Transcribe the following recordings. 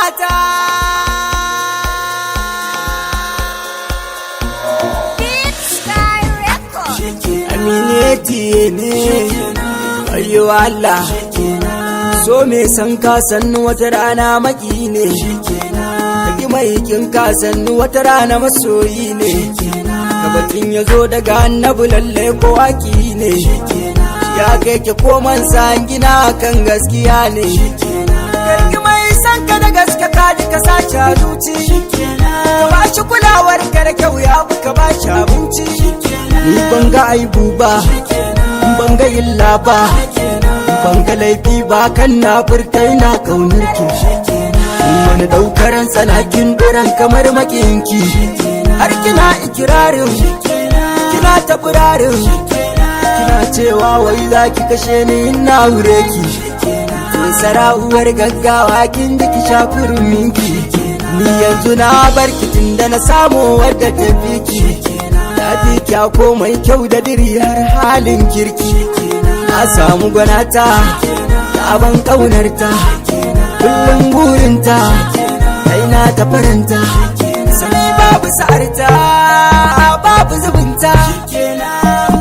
mata. Amineti ne ayyo Allah, so me san ka sannu wata rana maki ne, kaki mai kin ka sannu wata rana masoyi ne, gabatin ya zo daga annabi lalle ko waki ne, ya kai ki koman san gina kan gaskiya ne, kaki mai san ka da gaske ka ji ka sace zuci, ka ba shi kulawar ka da kyau ya buka ba shi abinci, ni ban ga aibu ba ban ga illa ba ban ga laifi ba kan na furtai na kaunar ki, wani daukaran tsalakin duran kamar makinki, har kina ikirarin kina ta furarin, kina cewa wai za ki kashe ni ina wure ki, sara'uwar gaggawa kin da ki shafurin minki, ni yanzu na bar ki tunda na samu wadda ta fi ki, ta fi kya komai kyau da diriyar halin kirki, na samu gwanata ta ban ƙaunarta, kullum burinta kaina ta faranta, sani babu sa'arta babu zubinta,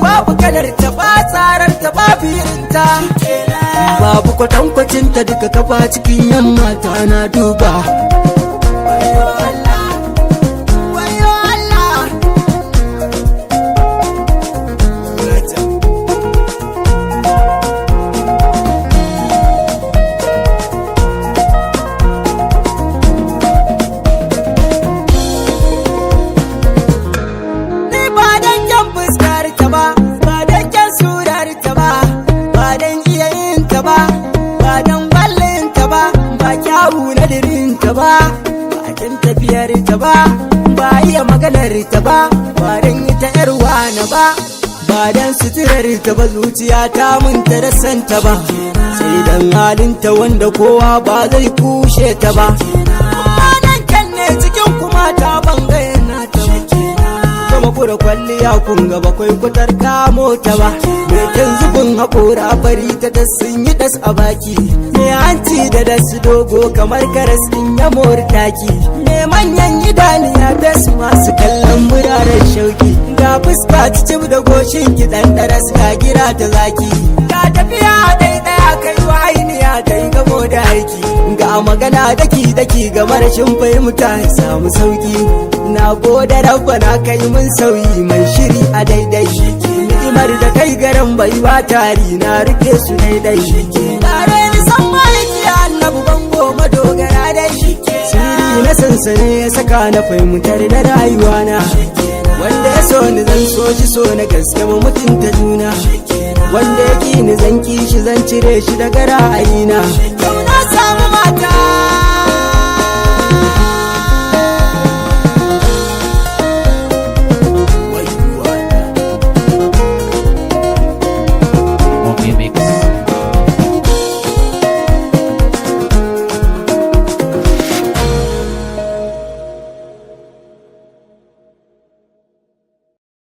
babu kalarta ba tsararta babu irinta, babu kwatankwacinta duka kafa cikin yamma ta na duba. Ba kin tafiyar ta ba iya maganar ta ba dan ita yar wana ba dan suturar ta ba, zuciya ta mun ta da santa ba, sai dan halinta wanda kowa ba zai kushe ta ba, amma dan kanne cikin kuma ta bangayen nata ba, kuma kura kwalliya kun ga bakwai kutar kamo ta ba, me kan zubin haƙora fari ta da sun yi das a baki, me hanci da dasu dogo kamar karas din ya mortaki, me manyan idaniya da su masu kallon muraren shauki, ga fuska cicib da goshin ki dan daras ga gira ta zaki, ga tafiya ɗaya kai wa ainiya dai gamo da aiki, ga magana daki ga marashin fahimta ya samu sauki, na gode rabba na kai mun sauyi mai shiri a daidai, ni'imar da kai garan bai ba tari na rike su daidai, tare ni san maliki annabu bango madogara dai, sirri na sansane ya saka na fahimtar da rayuwana, wanda ya so ni zan so shi so na gaske mu mutunta juna, wanda ya ki ni zan ki shi zan cire shi daga ra'ayina, yau na samu mata.